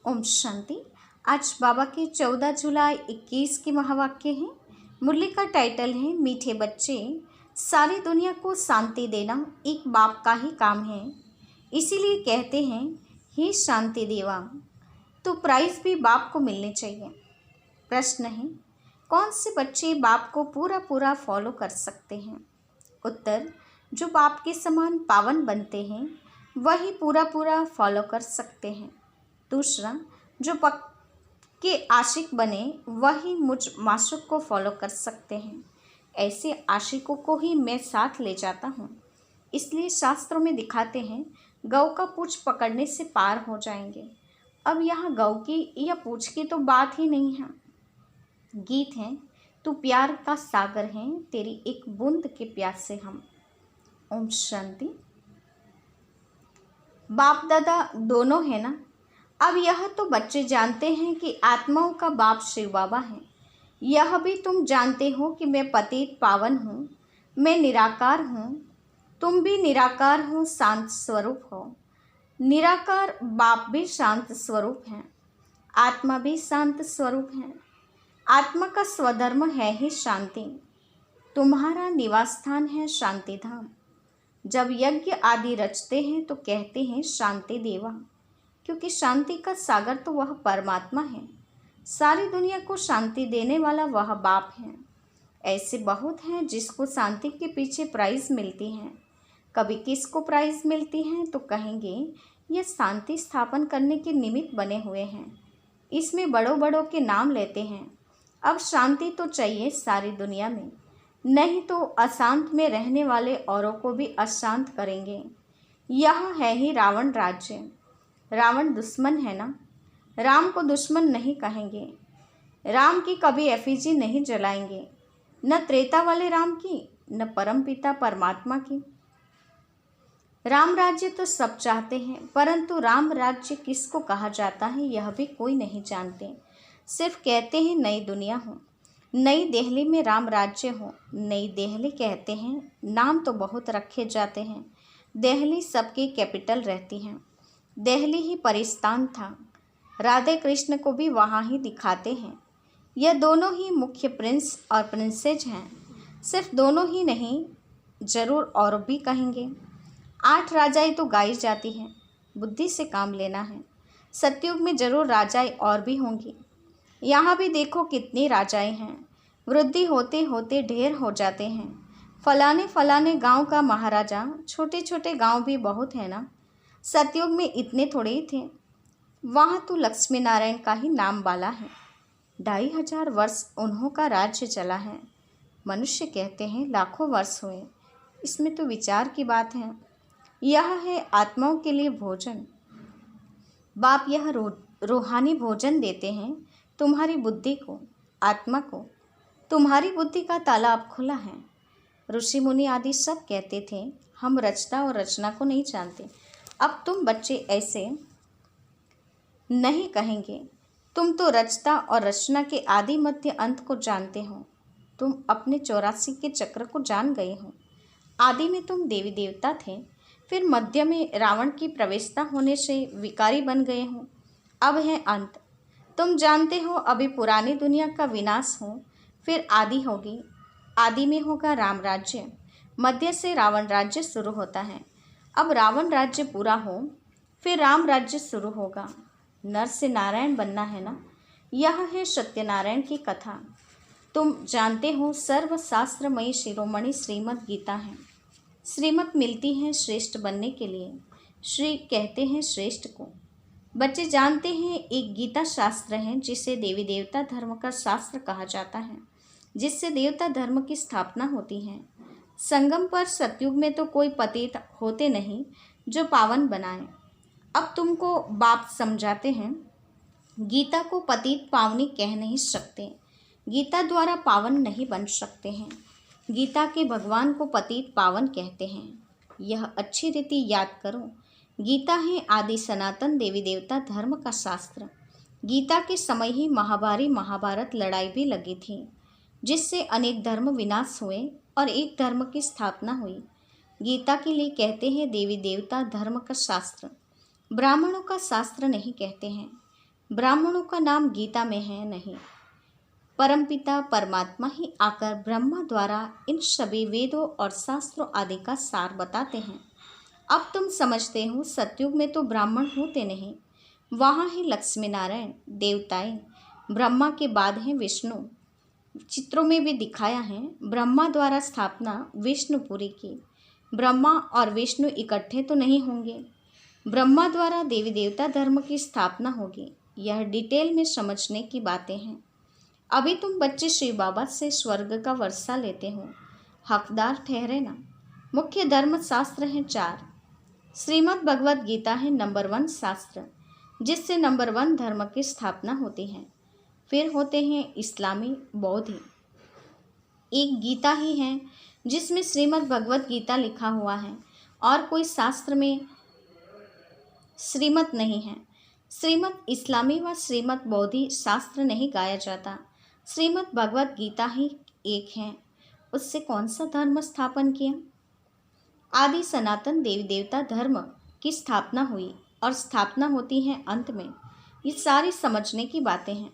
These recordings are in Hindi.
ओम शांति। आज बाबा के 14 जुलाई 21 के महावाक्य हैं। मुरली का टाइटल है मीठे बच्चे, सारी दुनिया को शांति देना एक बाप का ही काम है, इसीलिए कहते हैं हे शांति देवा। तो प्राइज भी बाप को मिलने चाहिए। प्रश्न है, कौन से बच्चे बाप को पूरा पूरा फॉलो कर सकते हैं? उत्तर, जो बाप के समान पावन बनते हैं वही पूरा पूरा फॉलो कर सकते हैं। दूसरा, जो पक्के आशिक बने वही मुझ माशूक को फॉलो कर सकते हैं। ऐसे आशिकों को ही मैं साथ ले जाता हूँ। इसलिए शास्त्रों में दिखाते हैं गौ का पूंछ पकड़ने से पार हो जाएंगे। अब यहाँ गौ की या पूंछ की तो बात ही नहीं है। गीत है, तू प्यार का सागर है, तेरी एक बूंद के प्यास से हम। ओम शांति। बाप दादा दोनों है ना। अब यह तो बच्चे जानते हैं कि आत्माओं का बाप शिव बाबा है। यह भी तुम जानते हो कि मैं पतित पावन हूँ, मैं निराकार हूँ। तुम भी निराकार हो, शांत स्वरूप हो। निराकार बाप भी शांत स्वरूप हैं, आत्मा भी शांत स्वरूप है। आत्मा का स्वधर्म है ही शांति। तुम्हारा निवास स्थान है शांति धाम। जब यज्ञ आदि रचते हैं तो कहते हैं शांति देवा, क्योंकि शांति का सागर तो वह परमात्मा है। सारी दुनिया को शांति देने वाला वह बाप है। ऐसे बहुत हैं जिसको शांति के पीछे प्राइज मिलती है। कभी किसको प्राइज मिलती है तो कहेंगे यह शांति स्थापन करने के निमित्त बने हुए हैं, इसमें बड़ों बड़ों के नाम लेते हैं। अब शांति तो चाहिए सारी दुनिया में, नहीं तो अशांत में रहने वाले औरों को भी अशांत करेंगे। यह है ही रावण राज्य। रावण दुश्मन है ना, राम को दुश्मन नहीं कहेंगे। राम की कभी एफिजी नहीं जलाएंगे, न त्रेता वाले राम की, न परमपिता परमात्मा की। राम राज्य तो सब चाहते हैं, परंतु राम राज्य किसको कहा जाता है यह भी कोई नहीं जानते। सिर्फ कहते हैं नई दुनिया हो, नई दिल्ली में राम राज्य हो। नई दिल्ली कहते हैं, नाम तो बहुत रखे जाते हैं। दिल्ली सबकी कैपिटल रहती है। दिल्ली ही परिस्तान था। राधे कृष्ण को भी वहाँ ही दिखाते हैं। यह दोनों ही मुख्य प्रिंस और प्रिंसेज हैं। सिर्फ दोनों ही नहीं, जरूर और भी कहेंगे। 8 राजाएं तो गाई जाती हैं। बुद्धि से काम लेना है। सतयुग में जरूर राजाएं और भी होंगी। यहाँ भी देखो कितनी राजाएं हैं। वृद्धि होते होते ढेर हो जाते हैं। फलाने फलाने गांव का महाराजा, छोटे छोटे गांव भी बहुत है ना। सतयुग में इतने थोड़े ही थे। वहाँ तो लक्ष्मी नारायण का ही नाम वाला है। 2500 वर्ष उन्हों का राज्य चला है। मनुष्य कहते हैं लाखों वर्ष हुए। इसमें तो विचार की बात है। यह है आत्माओं के लिए भोजन। बाप यह रूहानी भोजन देते हैं तुम्हारी बुद्धि को, आत्मा को। तुम्हारी बुद्धि का ताला अब खुला है। ऋषि मुनि आदि सब कहते थे हम रचना और रचना को नहीं जानते। अब तुम बच्चे ऐसे नहीं कहेंगे। तुम तो रचता और रचना के आदि मध्य अंत को जानते हो। तुम अपने 84 के चक्र को जान गए हो। आदि में तुम देवी देवता थे, फिर मध्य में रावण की प्रवेशता होने से विकारी बन गए हो। अब है अंत। तुम जानते हो अभी पुरानी दुनिया का विनाश हो, फिर आदि होगी। आदि में होगा राम राज्य, मध्य से रावण राज्य शुरू होता है। अब रावण राज्य पूरा हो, फिर राम राज्य शुरू होगा। नर से नारायण बनना है ना। यह है सत्यनारायण की कथा। तुम जानते हो सर्वशास्त्रमयी शिरोमणि श्रीमद् गीता है। श्रीमत मिलती है श्रेष्ठ बनने के लिए। श्री कहते हैं श्रेष्ठ को। बच्चे जानते हैं एक गीता शास्त्र है जिसे देवी देवता धर्म का शास्त्र कहा जाता है, जिससे देवता धर्म की स्थापना होती है। संगम पर सतयुग में तो कोई पतित होते नहीं जो पावन बनाए। अब तुमको बाप समझाते हैं गीता को पतित पावनी कह नहीं सकते। गीता द्वारा पावन नहीं बन सकते हैं। गीता के भगवान को पतित पावन कहते हैं। यह अच्छी रीति याद करो। गीता है आदि सनातन देवी देवता धर्म का शास्त्र। गीता के समय ही महाभारी महाभारत लड़ाई भी लगी थी, जिससे अनेक धर्म विनाश हुए और एक धर्म की स्थापना हुई। गीता के लिए कहते हैं देवी देवता धर्म का शास्त्र। ब्राह्मणों का शास्त्र नहीं कहते हैं। ब्राह्मणों का नाम गीता में है नहीं। परमपिता परमात्मा ही आकर ब्रह्मा द्वारा इन सभी वेदों और शास्त्रों आदि का सार बताते हैं। अब तुम समझते हो सतयुग में तो ब्राह्मण होते नहीं, वहाँ है लक्ष्मी नारायण देवताएं, ब्रह्मा के बाद हैं विष्णु। चित्रों में भी दिखाया है, ब्रह्मा द्वारा स्थापना विष्णुपुरी की। ब्रह्मा और विष्णु इकट्ठे तो नहीं होंगे, ब्रह्मा द्वारा देवी देवता धर्म की स्थापना होगी। यह डिटेल में समझने की बातें हैं। अभी तुम बच्चे शिव बाबा से स्वर्ग का वर्षा लेते हो, हकदार ठहरे ना। मुख्य धर्म शास्त्र हैं 4। श्रीमद् भगवद गीता है नंबर 1 शास्त्र, जिससे नंबर 1 धर्म की स्थापना होती है। फिर होते हैं इस्लामी, बौद्ध। एक गीता ही है जिसमें श्रीमद् भगवद गीता लिखा हुआ है और कोई शास्त्र में श्रीमत नहीं है। श्रीमद् इस्लामी व श्रीमद् बौद्धि शास्त्र नहीं गाया जाता, श्रीमद् भगवद गीता ही एक है। उससे कौन सा धर्म स्थापन किया? आदि सनातन देवी देवता धर्म की स्थापना हुई और स्थापना होती है अंत में। ये सारी समझने की बातें हैं।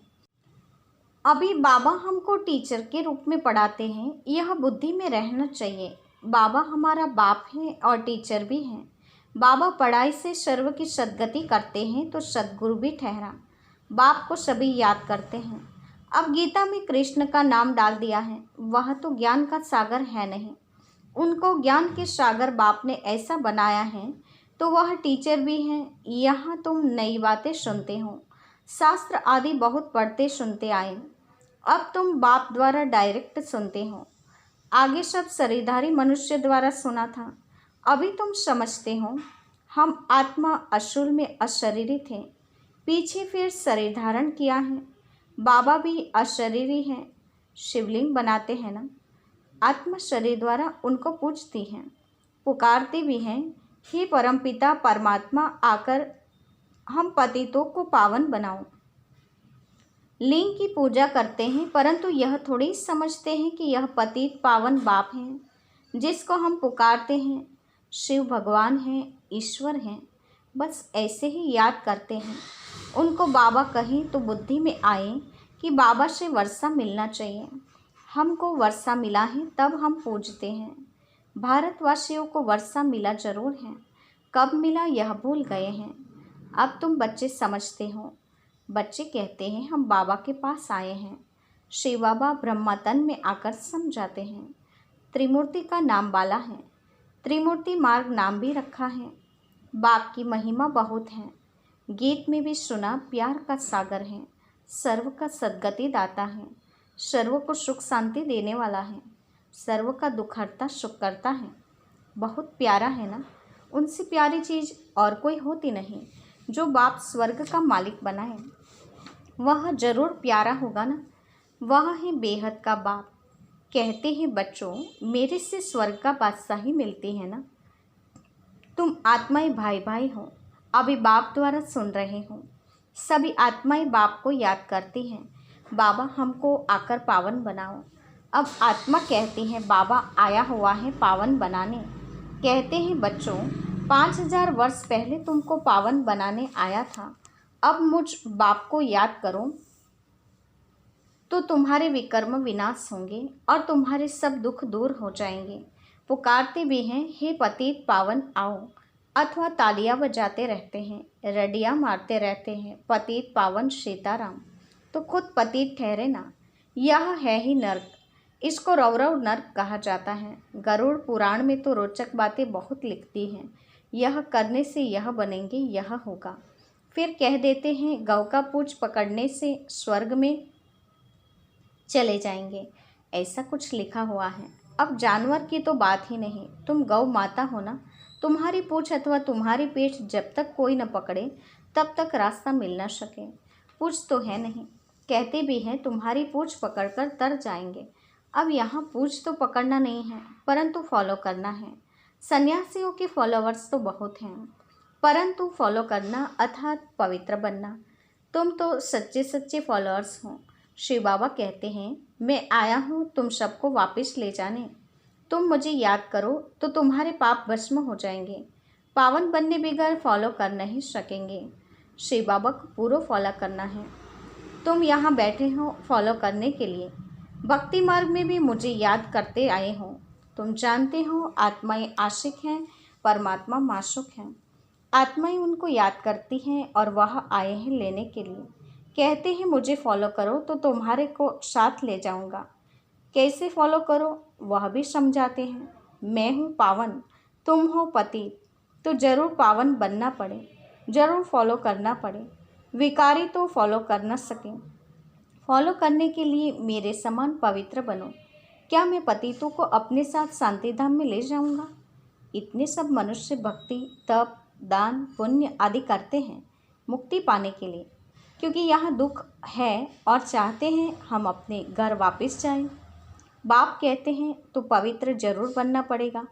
अभी बाबा हमको टीचर के रूप में पढ़ाते हैं, यह बुद्धि में रहना चाहिए। बाबा हमारा बाप है और टीचर भी हैं। बाबा पढ़ाई से सर्व की सद्गति करते हैं तो सद्गुरु भी ठहरा। बाप को सभी याद करते हैं। अब गीता में कृष्ण का नाम डाल दिया है, वह तो ज्ञान का सागर है नहीं। उनको ज्ञान के सागर बाप ने ऐसा बनाया है तो वह टीचर भी हैं। यहाँ तुम नई बातें सुनते हो, शास्त्र आदि बहुत पढ़ते सुनते आए, अब तुम बाप द्वारा डायरेक्ट सुनते हो। आगे सब शरीरधारी मनुष्य द्वारा सुना था। अभी तुम समझते हो हम आत्मा असुर में अशरीरी थे, पीछे फिर शरीर धारण किया है। बाबा भी अशरीरी हैं, शिवलिंग बनाते हैं ना, आत्मा शरीर द्वारा उनको पूजती हैं, पुकारते भी हैं, हे परमपिता परमात्मा आकर हम पतितों को पावन बनाओ। लिंग की पूजा करते हैं, परंतु यह थोड़ी समझते हैं कि यह पतित पावन बाप हैं जिसको हम पुकारते हैं। शिव भगवान हैं, ईश्वर हैं, बस ऐसे ही याद करते हैं। उनको बाबा कहीं तो बुद्धि में आए कि बाबा से वर्षा मिलना चाहिए। हमको वर्षा मिला है तब हम पूजते हैं। भारतवासियों को वर्षा मिला जरूर है, कब मिला यह भूल गए हैं। अब तुम बच्चे समझते हो। बच्चे कहते हैं हम बाबा के पास आए हैं। शिव बाबा ब्रह्मा तन में आकर समझाते हैं। त्रिमूर्ति का नाम बाला है, त्रिमूर्ति मार्ग नाम भी रखा है। बाप की महिमा बहुत है, गीत में भी सुना प्यार का सागर है, सर्व का सद्गति दाता है, सर्व को सुख शांति देने वाला है, सर्व का दुख हरता सुख करता है। बहुत प्यारा है ना, उनसे प्यारी चीज़ और कोई होती नहीं। जो बाप स्वर्ग का मालिक बनाए वह जरूर प्यारा होगा ना, वह है बेहद का बाप। कहते हैं बच्चों मेरे से स्वर्ग का बादशाही मिलती है ना। तुम आत्माएं भाई भाई हो, अभी बाप द्वारा सुन रहे हो। सभी आत्माएं बाप को याद करती हैं, बाबा हमको आकर पावन बनाओ। अब आत्मा कहती है बाबा आया हुआ है पावन बनाने। कहते हैं बच्चों 5000 वर्ष पहले तुमको पावन बनाने आया था, अब मुझ बाप को याद करो तो तुम्हारे विकर्म विनाश होंगे और तुम्हारे सब दुख दूर हो जाएंगे। पुकारते भी हैं हे पतित पावन आओ, अथवा तालियां बजाते रहते हैं, रडियां मारते रहते हैं पतित पावन सीताराम, तो खुद पतित ठहरे ना। यह है ही नर्क, इसको रौरव नर्क कहा जाता है। गरुड़ पुराण में तो रोचक बातें बहुत लिखती हैं, यह करने से यह बनेंगे, यह होगा। फिर कह देते हैं गौ का पूंछ पकड़ने से स्वर्ग में चले जाएंगे, ऐसा कुछ लिखा हुआ है। अब जानवर की तो बात ही नहीं, तुम गौ माता हो ना, तुम्हारी पूंछ अथवा तुम्हारी पीठ जब तक कोई न पकड़े तब तक रास्ता मिल न सके। पूंछ तो है नहीं, कहते भी हैं तुम्हारी पूंछ पकड़कर तर जाएंगे। अब यहाँ पूंछ तो पकड़ना नहीं है परंतु फॉलो करना है। सन्यासियों के फॉलोवर्स तो बहुत हैं, परंतु फॉलो करना अर्थात पवित्र बनना। तुम तो सच्चे सच्चे फॉलोअर्स हो। शिव बाबा कहते हैं मैं आया हूँ तुम सबको वापस ले जाने। तुम मुझे याद करो तो तुम्हारे पाप भस्म हो जाएंगे। पावन बनने बगैर फॉलो कर नहीं सकेंगे। शिव बाबा को पूरा फॉलो करना है। तुम यहाँ बैठे हो फॉलो करने के लिए। भक्ति मार्ग में भी मुझे याद करते आए हो। तुम जानते हो आत्माएं आशिक हैं, परमात्मा माशूक हैं। आत्माएं उनको याद करती हैं और वह आए हैं लेने के लिए। कहते हैं मुझे फॉलो करो तो तुम्हारे को साथ ले जाऊंगा। कैसे फॉलो करो वह भी समझाते हैं। मैं हूँ पावन, तुम हो पति, तो ज़रूर पावन बनना पड़े, ज़रूर फॉलो करना पड़े। विकारी तो फॉलो कर न सकें। फॉलो करने के लिए मेरे समान पवित्र बनो। क्या मैं पतितों को अपने साथ शांति धाम में ले जाऊंगा? इतने सब मनुष्य भक्ति, तप, दान, पुण्य आदि करते हैं मुक्ति पाने के लिए, क्योंकि यहाँ दुख है और चाहते हैं हम अपने घर वापस जाएं। बाप कहते हैं तो पवित्र जरूर बनना पड़ेगा।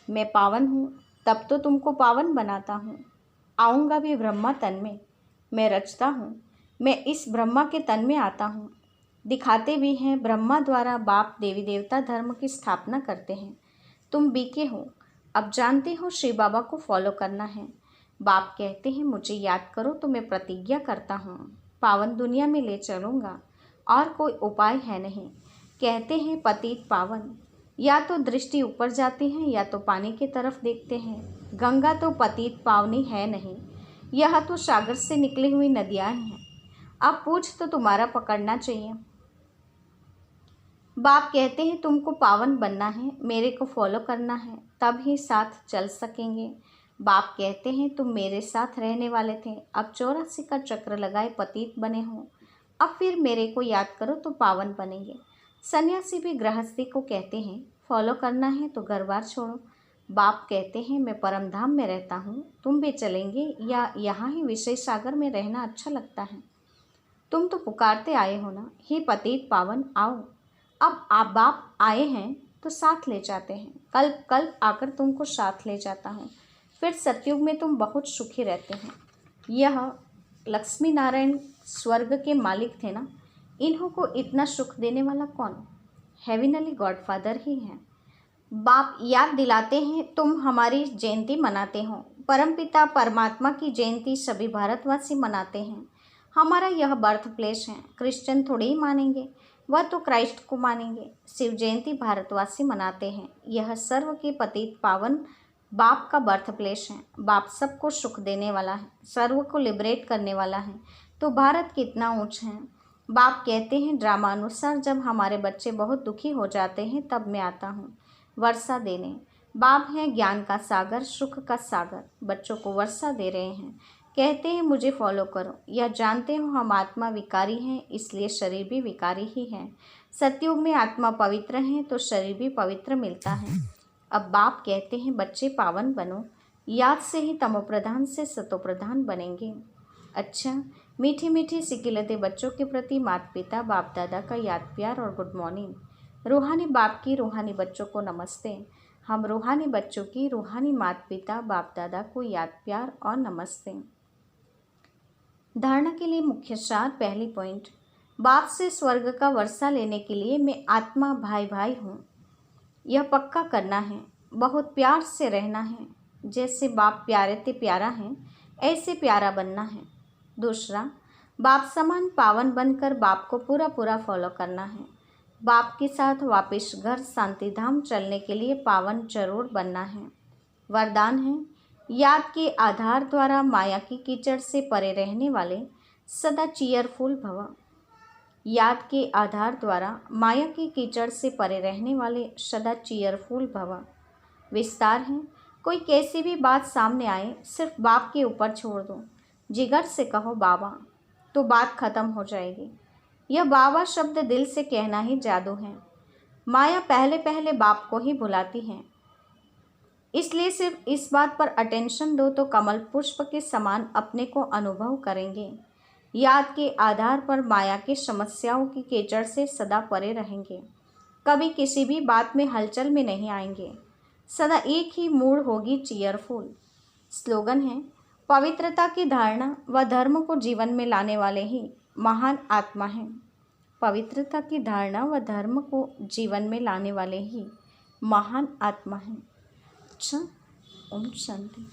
मैं पावन हूँ तब तो तुमको पावन बनाता हूँ। आऊँगा भी ब्रह्मा तन में। मैं रचता हूँ, मैं इस ब्रह्मा के तन में आता हूँ। दिखाते भी हैं ब्रह्मा द्वारा बाप देवी देवता धर्म की स्थापना करते हैं। तुम बीके हो, अब जानते हो शिव बाबा को फॉलो करना है। बाप कहते हैं मुझे याद करो तो मैं प्रतिज्ञा करता हूँ पावन दुनिया में ले चलूँगा, और कोई उपाय है नहीं। कहते हैं पतित पावन, या तो दृष्टि ऊपर जाती है या तो पानी की तरफ देखते हैं। गंगा तो पतित पावनी है नहीं, यह तो सागर से निकली हुई नदियाँ हैं। अब पूछ तो तुम्हारा पकड़ना चाहिए। बाप कहते हैं तुमको पावन बनना है, मेरे को फॉलो करना है, तब ही साथ चल सकेंगे। बाप कहते हैं तुम मेरे साथ रहने वाले थे, अब 84 का चक्र लगाए पतित बने हो, अब फिर मेरे को याद करो तो पावन बनेंगे। सन्यासी भी गृहस्थी को कहते हैं फॉलो करना है तो घर बार छोड़ो। बाप कहते हैं मैं परम धाम में रहता हूँ, तुम भी चलेंगे या यहाँ ही विषय सागर में रहना अच्छा लगता है? तुम तो पुकारते आए हो ना, हे पतित पावन आओ। अब आप बाप आए हैं तो साथ ले जाते हैं। कल आकर तुमको साथ ले जाता हूँ। फिर सतयुग में तुम बहुत सुखी रहते हैं। यह लक्ष्मी नारायण स्वर्ग के मालिक थे ना, इन्हों को इतना सुख देने वाला कौन? हेविनली गॉडफादर ही हैं। बाप याद दिलाते हैं तुम हमारी जयंती मनाते हो। परमपिता परमात्मा की जयंती सभी भारतवासी मनाते हैं। हमारा यह बर्थ प्लेस है। क्रिश्चियन थोड़े ही मानेंगे, वह तो क्राइस्ट को मानेंगे। शिव जयंती भारतवासी मनाते हैं। यह सर्व के पतित पावन बाप का बर्थ प्लेस है। बाप सबको सुख देने वाला है, सर्व को लिबरेट करने वाला है, तो भारत कितना ऊंच है। बाप कहते हैं ड्रामा अनुसार जब हमारे बच्चे बहुत दुखी हो जाते हैं तब मैं आता हूँ वर्षा देने। बाप हैं ज्ञान का सागर, सुख का सागर, बच्चों को वर्षा दे रहे हैं। कहते हैं मुझे फॉलो करो। यह जानते हो हम आत्मा विकारी हैं, इसलिए शरीर भी विकारी ही है। सतयुग में आत्मा पवित्र है तो शरीर भी पवित्र मिलता है। अब बाप कहते हैं बच्चे पावन बनो, याद से ही तमोप्रधान से सतोप्रधान बनेंगे। अच्छा, मीठी मीठी सिकिलते बच्चों के प्रति माता पिता बाप दादा का याद प्यार और गुड मॉर्निंग। रूहानी बाप की रूहानी बच्चों को नमस्ते। हम रूहानी बच्चों की रूहानी माता पिता बाप दादा को याद प्यार और नमस्ते। धारणा के लिए मुख्य सार। पहली पॉइंट, बाप से स्वर्ग का वर्षा लेने के लिए मैं आत्मा भाई भाई हूँ, यह पक्का करना है। बहुत प्यार से रहना है, जैसे बाप प्यारे ते प्यारा हैं ऐसे प्यारा बनना है। दूसरा, बाप समान पावन बनकर बाप को पूरा फॉलो करना है। बाप के साथ वापस घर शांति धाम चलने के लिए पावन जरूर बनना है। वरदान है, याद के आधार द्वारा माया की कीचड़ से परे रहने वाले सदा चीयरफुल भव। याद के आधार द्वारा माया की कीचड़ से परे रहने वाले सदा चीयरफुल भव। विस्तार है, कोई कैसी भी बात सामने आए सिर्फ बाप के ऊपर छोड़ दो, जिगर से कहो बाबा, तो बात खत्म हो जाएगी। यह बाबा शब्द दिल से कहना ही जादू है। माया पहले पहले बाप को ही बुलाती है, इसलिए सिर्फ इस बात पर अटेंशन दो तो कमल पुष्प के समान अपने को अनुभव करेंगे। याद के आधार पर माया की समस्याओं की कीचड़ से सदा परे रहेंगे, कभी किसी भी बात में हलचल में नहीं आएंगे। सदा एक ही मूड होगी, चीयरफुल। स्लोगन है, पवित्रता की धारणा व धर्म को जीवन में लाने वाले ही महान आत्मा हैं। पवित्रता की धारणा व धर्म को जीवन में लाने वाले ही महान आत्मा हैं। अच्छा, ओम शांति।